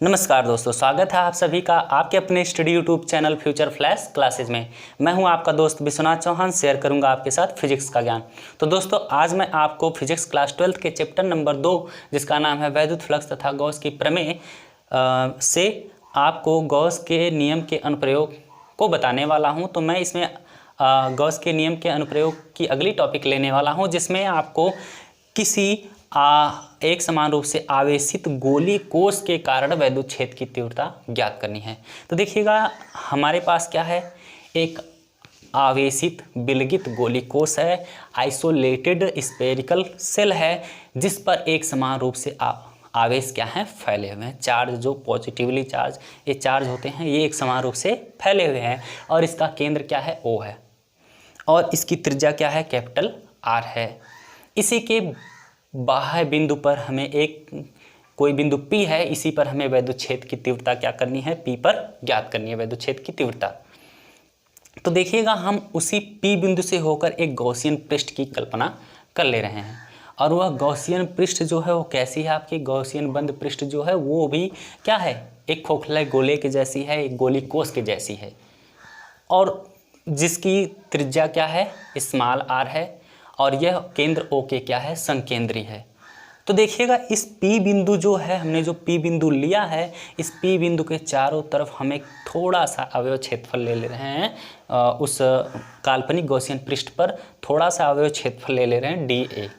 नमस्कार दोस्तों, स्वागत है आप सभी का आपके अपने study YouTube channel future flash classes में। मैं हूं आपका दोस्त विश्वनाथ चौहान, शेयर करूंगा आपके साथ फिजिक्स का ज्ञान। तो दोस्तों, आज मैं आपको फिजिक्स क्लास 12 के चैप्टर नंबर 2 जिसका नाम है वैद्युत फ्लक्स तथा गॉस की प्रमेय से आपको गॉस के नियम के अनुप्रयोग को बताने वाला हूँ। तो मैं इसमें गॉस के नियम के अनुप्रयोग की अगली टॉपिक लेने वाला हूँ, जिसमें आपको किसी एक समान रूप से आवेशित गोली कोश के कारण वैद्युत क्षेत्र की तीव्रता ज्ञात करनी है। तो देखिएगा, हमारे पास क्या है, एक आवेशित विलगित गोली कोश है, आइसोलेटेड स्फेरिकल सेल है, जिस पर एक समान रूप से आवेश क्या है, फैले हुए हैं। चार्ज जो पॉजिटिवली चार्ज ये चार्ज होते हैं, ये एक समान रूप से फैले हुए हैं और इसका केंद्र क्या है, O है और इसकी त्रिज्या क्या है, कैपिटल R है। इसी के बाह्य बिंदु पर हमें एक कोई बिंदु P है, इसी पर हमें वैद्युत क्षेत्र की तीव्रता क्या करनी है, P पर ज्ञात करनी है वैद्युत क्षेत्र की तीव्रता। तो देखिएगा, हम उसी P बिंदु से होकर एक गॉसियन पृष्ठ की कल्पना कर ले रहे हैं और वह गॉसियन पृष्ठ जो है वो कैसी है, आपकी गॉसियन बंद पृष्ठ जो है वो भी क्या है, एक खोखले गोले के जैसी है, एक गोली कोश के जैसी है और जिसकी त्रिज्या क्या है, स्मॉल r है और यह केंद्र O के क्या है, संकेंद्री है। तो देखिएगा, इस P बिंदु जो है, हमने जो P बिंदु लिया है, इस P बिंदु के चारों तरफ हम एक थोड़ा सा अवयव क्षेत्रफल ले रहे हैं। उस काल्पनिक गॉसियन पृष्ठ पर थोड़ा सा अवयव क्षेत्रफल ले रहे हैं dA।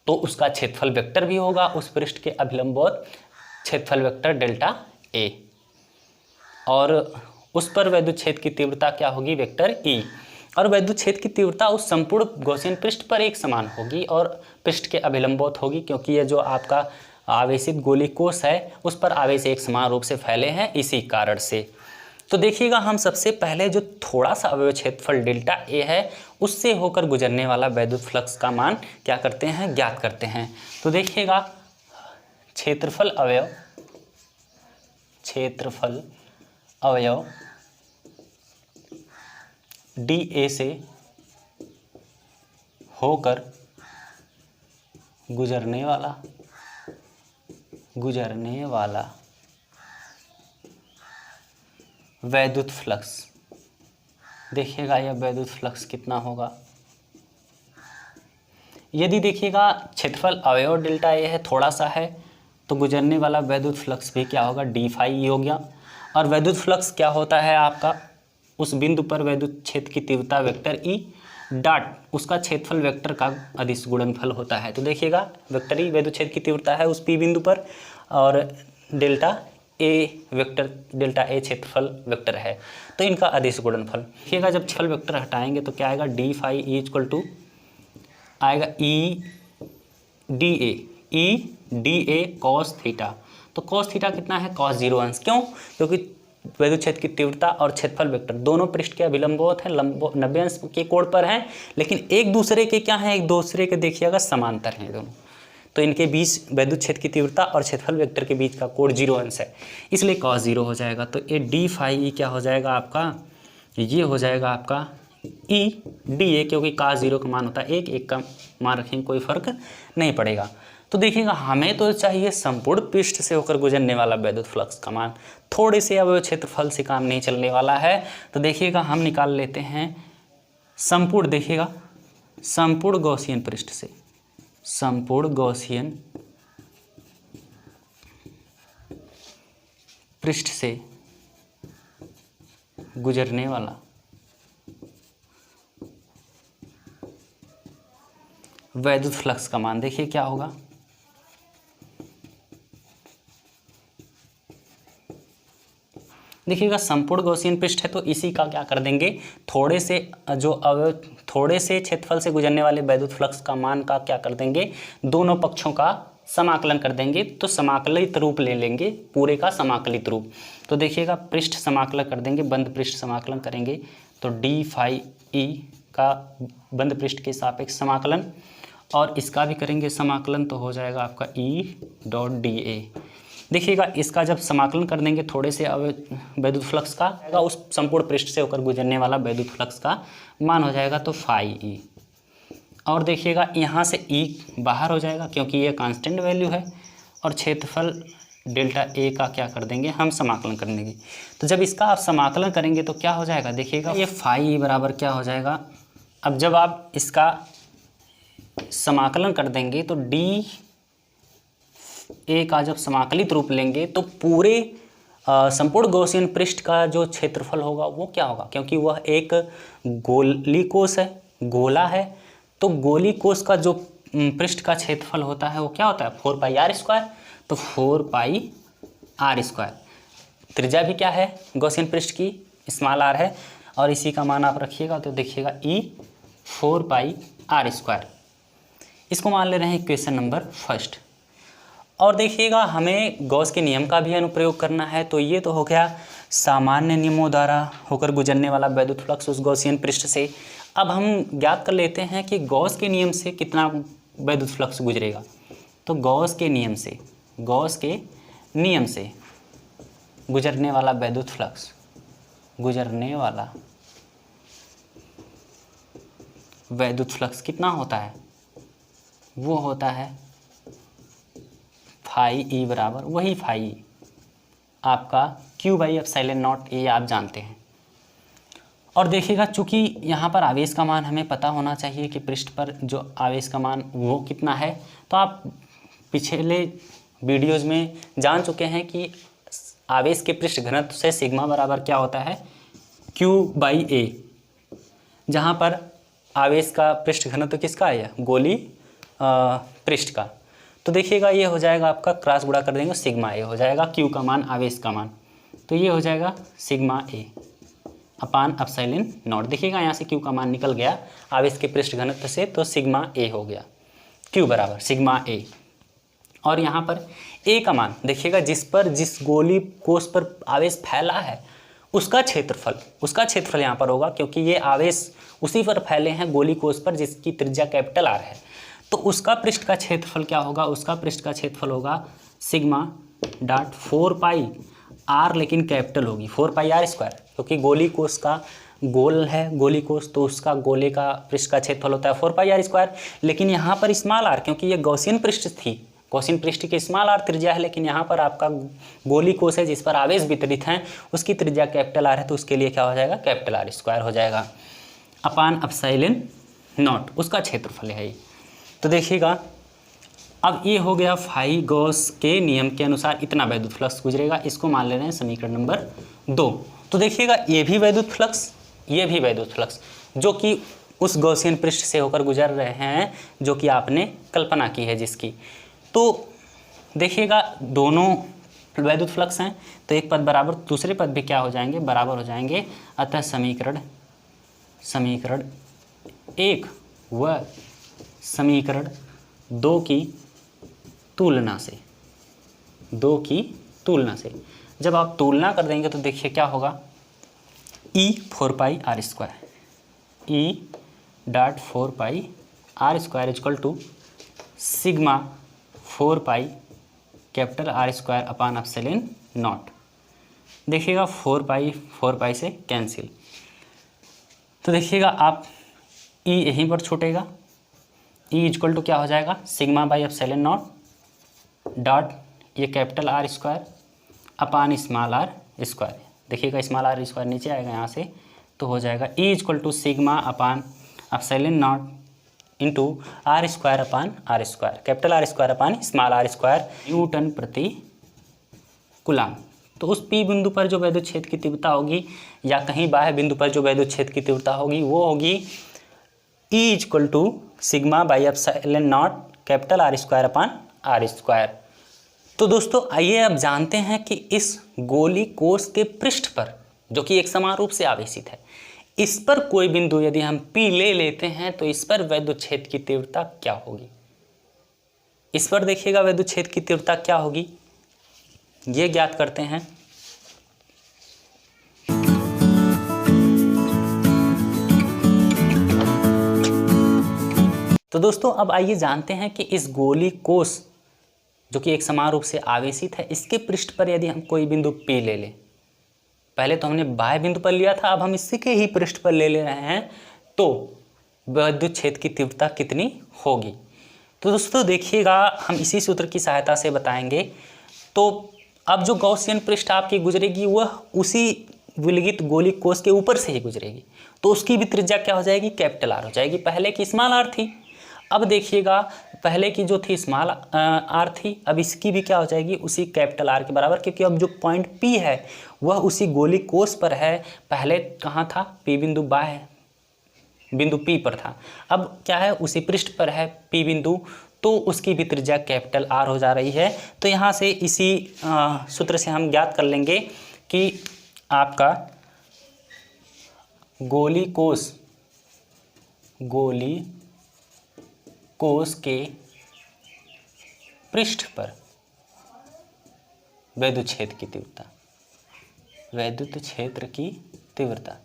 तो उसका क्षेत्रफल वेक्टर भी होगा, उस पृष्ठ के अभिलंबवत क्षेत्रफल वेक्टर डेल्टा A और उस पर वैद्युत क्षेत्र की तीव्रता क्या होगी, वेक्टर E। और वैद्युत क्षेत्र की तीव्रता उस संपूर्ण गॉसियन पृष्ठ पर एक समान होगी और पृष्ठ के अभिलंबवत होगी, क्योंकि यह जो आपका आवेशित गोली कोश है उस पर आवेश एक समान रूप से फैले हैं, इसी कारण से। तो देखिएगा, हम सबसे पहले जो थोड़ा सा अवयव क्षेत्रफल डेल्टा A है उससे होकर गुजरने वाला वैद्युत फ्लक्स का मान क्या करते हैं, ज्ञात करते हैं। तो देखिएगा, क्षेत्रफल अवयव dA से होकर गुजरने वाला वैद्युत फ्लक्स। देखिएगा, यह वैद्युत फ्लक्स कितना होगा। यदि देखिएगा क्षेत्रफल अवयव डेल्टा A है, थोड़ा सा है, तो गुजरने वाला वैद्युत फ्लक्स भी क्या होगा, d फाई E हो गया। और वैद्युत फ्लक्स क्या होता है आपका, उस बिंदु पर वैद्युत क्षेत्र की तीव्रता वेक्टर E डॉट उसका क्षेत्रफल वेक्टर का अदिश गुणनफल होता है। तो देखिएगा, वेक्टर E वैद्युत क्षेत्र की तीव्रता है उस P बिंदु पर और delta A vector, delta A क्षेत्रफल वेक्टर है, तो इनका अदिश गुणनफल। देखिएगा, जब क्षेत्रफल वेक्टर हटाएंगे तो क्या आएगा, d phi E equal to आएगा E dA cos थीटा। तो cos थीटा कितना है, cos 0 अंश। क्यों, क्योंकि वैद्युत क्षेत्र की तीव्रता और क्षेत्रफल वेक्टर दोनों पृष्ठ के अभिलंबवत हैं, 90 अंश के कोण पर हैं, लेकिन एक दूसरे के क्या हैं, एक दूसरे के देखिएगा समांतर हैं दोनों। तो इनके बीच वैद्युत क्षेत्र की तीव्रता और क्षेत्रफल वेक्टर के बीच का कोण 0 अंश है, इसलिए cos 0 हो जाएगा। तो ये d फाई E क्या हो जाएगा आपका, ये हो जाएगा आपका E dA, क्योंकि cos 0 का मान होता है 1 का मान रखेंगे, कोई फर्क नहीं पड़ेगा। तो देखिएगा, हमें तो चाहिए संपूर्ण पृष्ठ से होकर गुजरने वाला वैद्युत फ्लक्स का मान, थोड़े से अवयव क्षेत्रफल से काम नहीं चलने वाला है। तो देखिएगा, हम निकाल लेते हैं संपूर्ण, देखिएगा संपूर्ण गॉसियन पृष्ठ से, संपूर्ण गॉसियन पृष्ठ से गुजरने वाला वैद्युत फ्लक्स का मान देखिए क्या होगा। देखिएगा, संपूर्ण गॉसियन पृष्ठ है तो इसी का क्या कर देंगे, थोड़े से क्षेत्रफल से गुजरने वाले वैद्युत फ्लक्स का मान का क्या कर देंगे, दोनों पक्षों का समाकलन कर देंगे। तो समाकलित रूप ले लेंगे, पूरे का समाकलित रूप। तो देखिएगा, पृष्ठ समाकलन कर देंगे, बंद पृष्ठ समाकलन करेंगे तो d फाई E का बंद पृष्ठ के सापेक्ष समाकलन और इसका भी करेंगे समाकलन, तो हो जाएगा आपका E डॉट dA। देखिएगा, इसका जब समाकलन कर देंगे थोड़े से वैद्युत फ्लक्स का, उस संपूर्ण पृष्ठ से होकर गुजरने वाला वैद्युत फ्लक्स का मान हो जाएगा तो फाई E। और देखिएगा यहाँ से E बाहर हो जाएगा क्योंकि ये कांस्टेंट वैल्यू है और क्षेत्रफल डेल्टा ए का क्या कर देंगे हम समाकलन कर देंगे। तो जब इसका आप समाकलन करेंगे तो क्या हो जाएगा, देखिएगा ये फाई बराबर क्या हो जाएगा। अब जब आप इसका समाकलन कर देंगे तो डी ए का जब समाकलित रूप लेंगे तो पूरे संपूर्ण गॉसियन पृष्ठ का जो क्षेत्रफल होगा वो क्या होगा, क्योंकि वह एक गोली कोष है, गोला है, तो गोली कोष का जो पृष्ठ का क्षेत्रफल होता है वो क्या होता है 4 पाई आर स्क्वायर। तो 4 पाई आर स्क्वायर, त्रिज्या भी क्या है गॉसियन पृष्ठ की स्मॉल आर है, और इसी का मान आप रखिएगा तो देखिएगा ई 4 पाई आर स्क्वायर। इसको मान ले रहे हैं इक्वेशन नंबर फर्स्ट। और देखिएगा हमें गॉस के नियम का भी अनुप्रयोग करना है। तो ये तो हो गया सामान्य नियमों द्वारा होकर गुजरने वाला वैद्युत फ्लक्स उस गॉसियन पृष्ठ से। अब हम ज्ञात कर लेते हैं कि गॉस के नियम से कितना वैद्युत फ्लक्स गुजरेगा। तो गॉस के नियम से गुजरने वाला वैद्युत फ्लक्स, गुजरने वाला वैद्युत फ्लक्स कितना होता है, वो होता है फाई ई बराबर वही फाई आपका क्यू बाई एप्सिलॉन नॉट, ये आप जानते हैं। और देखिएगा चूँकि यहाँ पर आवेश का मान हमें पता होना चाहिए कि पृष्ठ पर जो आवेश का मान वो कितना है, तो आप पिछले वीडियोज़ में जान चुके हैं कि आवेश के पृष्ठ घनत्व से सिग्मा बराबर क्या होता है क्यू बाई ए, जहाँ पर आवेश का पृष्ठ घनत्व किसका है, गोली पृष्ठ का। तो देखिएगा ये हो जाएगा आपका क्रॉस गुणा कर देंगे सिग्मा ए हो जाएगा क्यू का मान आवेश का मान, तो ये हो जाएगा सिग्मा ए अपान एप्सिलॉन नॉट। देखिएगा यहाँ से क्यू का मान निकल गया आवेश के पृष्ठ घनत्व से, तो सिग्मा ए हो गया क्यू बराबर सिग्मा ए। और यहाँ पर ए का मान देखिएगा जिस गोली कोष पर आवेश फैला है उसका क्षेत्रफल यहाँ पर होगा, क्योंकि ये आवेश उसी पर फैले हैं गोली कोष पर जिसकी त्रिज्या कैपिटल आर है। तो उसका पृष्ठ का क्षेत्रफल क्या होगा, उसका पृष्ठ का क्षेत्रफल होगा सिग्मा डॉट 4 पाई आर, लेकिन कैपिटल होगी 4 पाई आर स्क्वायर, क्योंकि गोली कोष का गोल है गोली कोष, तो उसका गोले का पृष्ठ का क्षेत्रफल होता है 4 पाई आर स्क्वायर। लेकिन यहाँ पर स्मॉल आर, क्योंकि ये गॉसियन पृष्ठ थी, गॉसियन पृष्ठ की स्मॉल आर त्रिज्या है, लेकिन यहाँ पर आपका गोली कोष है जिस पर आवेश वितरित हैं उसकी त्रिज्या कैपिटल आर है, तो उसके लिए क्या हो जाएगा कैपिटल आर स्क्वायर हो जाएगा अपान एप्सिलॉन नॉट, उसका क्षेत्रफल है। तो देखिएगा अब ये हो गया फाई गॉस के नियम के अनुसार इतना वैद्युत फ्लक्स गुजरेगा, इसको मान ले रहे हैं समीकरण नंबर 2। तो देखिएगा ये भी वैद्युत फ्लक्स जो कि उस गॉसियन पृष्ठ से होकर गुजर रहे हैं जो कि आपने कल्पना की है जिसकी। तो देखिएगा दोनों वैद्युत फ्लक्स हैं, तो एक पद बराबर दूसरे पद भी क्या हो जाएंगे बराबर हो जाएंगे। अतः समीकरण 1 व समीकरण 2 की तुलना से जब आप तुलना कर देंगे तो देखिए क्या होगा E 4 pi r square, E dot 4 pi r square equal to sigma 4 pi capital are square upon epsilon naught. देखिएगा 4 पाई से कैंसिल, तो देखिएगा आप ई यहीं पर छूटेगा, ई इक्वल टू क्या हो जाएगा sigma by epsilon not dot ये capital are square upon small are square. देखिएगा स्मॉल आर स्क्वायर नीचे आएगा यहाँ से, तो हो जाएगा E equal to sigma upon epsilon naught into r square upon are square, capital are square upon small are square newton प्रति coulomb. तो उस पी बिंदु पर जो वैद्युत क्षेत्र की तीव्रता होगी या कहीं बाह्य बिंदु पर जो वैद्युत क्षेत्र की तीव्रता होगी वो होगी E equal to sigma by epsilon not capital are square upon are square. तो दोस्तों आइए अब जानते हैं कि इस गोली कोष के पृष्ठ पर जो कि एक समान रूप से आवेशित है, इस पर कोई बिंदु यदि हम P ले लेते हैं तो इस पर वैद्युत क्षेत्र की तीव्रता क्या होगी। इस पर देखिएगा वैद्युत क्षेत्र की तीव्रता क्या होगी, ये ज्ञात करते हैं। तो दोस्तों अब आइए जानते हैं कि इस गोली कोष जो कि एक समान रूप से आवेशित है, इसके पृष्ठ पर यदि हम कोई बिंदु P ले लें, पहले तो हमने बाह्य बिंदु पर लिया था, अब हम इसी के ही पृष्ठ पर ले रहे हैं, तो वैद्युत क्षेत्र की तीव्रता कितनी होगी। तो दोस्तों देखिएगा हम इसी सूत्र की सहायता से बताएंगे। तो अब जो गॉसियन पृष्ठ आपकी गुजरेगी वह उसी विलगित गोली कोष के ऊपर से ही गुजरेगी, तो उसकी भी त्रिज्या क्या हो जाएगी, कैपिटल आर हो जाएगी। पहले की स्मॉल आर थी, अब देखिएगा पहले की जो थी स्मॉल आर थी, अब इसकी भी क्या हो जाएगी, उसी कैपिटल आर के बराबर, क्योंकि अब जो पॉइंट पी है वह उसी गोली कोष पर है। पहले कहाँ था, पी बिंदु बाह्य बिंदु पी पर था, अब क्या है, उसी पृष्ठ पर है पी बिंदु, तो उसकी भी त्रिज्या कैपिटल आर हो जा रही है। तो यहाँ से इसी सूत्र से हम ज्ञात कर लेंगे कि आपका गोली कोष के पृष्ठ पर वैद्युत क्षेत्र की तीव्रता, वैद्युत क्षेत्र की तीव्रता,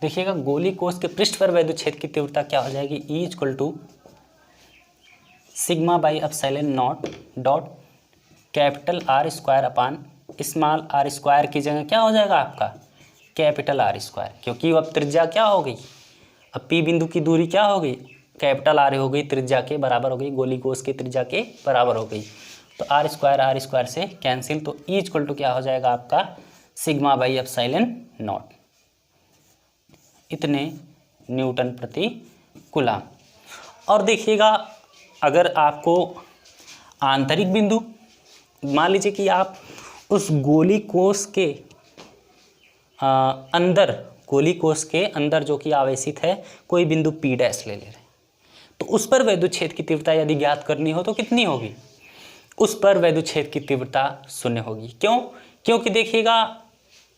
देखिएगा गोली कोष के पृष्ठ पर वैद्युत क्षेत्र की तीव्रता क्या हो जाएगी, E equal to sigma by epsilon not dot capital are square upon small are square की जगह क्या हो जाएगा आपका, कैपिटल आर स्क्वायर, क्योंकि अब त्रिज्या क्या हो गई, अब पी बिंदु की दूरी क्या हो गई, कैपिटल आर हो गई, त्रिज्या के बराबर हो गई, गोली कोष की त्रिज्या के बराबर हो गई। तो आर स्क्वायर से कैंसिल, तो E इक्वल टू क्या हो जाएगा आपका, सिग्मा बाई एप्सिलॉन नॉट, इतने न्यूटन प्रति कूलम। और देखिएगा अगर आपको आंतरिक बिंदु, मान लीजिए कि आप उस गोली कोष के अंदर, गोली कोष के अंदर जो कि आवेशित है कोई बिंदु P डैश ले रहे हैं, तो उस पर वैद्युत क्षेत्र की तीव्रता यदि ज्ञात करनी हो तो कितनी होगी, उस पर वैद्युत क्षेत्र की तीव्रता 0 होगी। क्यों, क्योंकि देखिएगा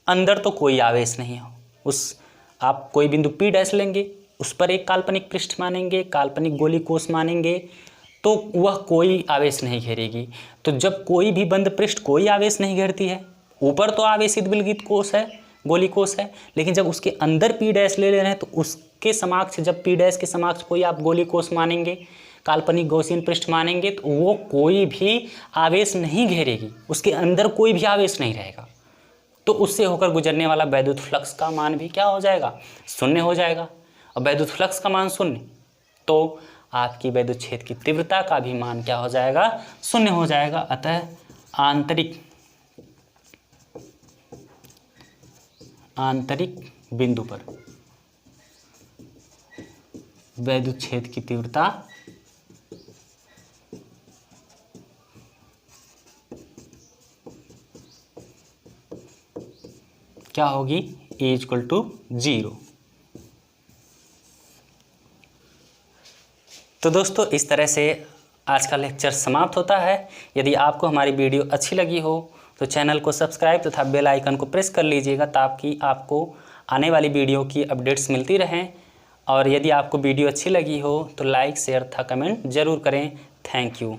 अंदर तो कोई आवेश नहीं हो, उस आप कोई बिंदु P डैश लेंगे, उस पर एक काल्पनिक पृष्ठ मानेंगे, काल्पनिक गोली कोष मानेंगे, तो वह कोई आवेश नहीं घेरेगी। तो जब कोई भी बंद पृष्ठ कोई आवेश नहीं घेरती है, ऊपर तो आवेशित विलगित कोष है, गोली कोष है, लेकिन जब उसके अंदर P डैश ले रहे हैं तो उसके समक्ष, जब P डैश के समक्ष कोई आप गोली कोष मानेंगे, काल्पनिक गॉसियन पृष्ठ मानेंगे, तो वो कोई भी आवेश नहीं घेरेगी, उसके अंदर कोई भी आवेश नहीं रहेगा, तो उससे होकर गुजरने वाला वैद्युत फ्लक्स का मान भी क्या हो जाएगा, 0 हो जाएगा। और वैद्युत फ्लक्स का मान 0, तो आपकी वैद्युत क्षेत्र की तीव्रता का भी मान क्या हो जाएगा, 0 हो जाएगा। अतः आंतरिक बिंदु पर वैद्युत क्षेत्र की तीव्रता क्या होगी, E इक्वल टू 0। तो दोस्तों इस तरह से आज का लेक्चर समाप्त होता है। यदि आपको हमारी वीडियो अच्छी लगी हो तो चैनल को सब्सक्राइब तथा बेल आइकन को प्रेस कर लीजिएगा, ताकि आपको आने वाली वीडियो की अपडेट्स मिलती रहें। और यदि आपको वीडियो अच्छी लगी हो तो लाइक, शेयर तथा कमेंट जरूर करें। Thank you.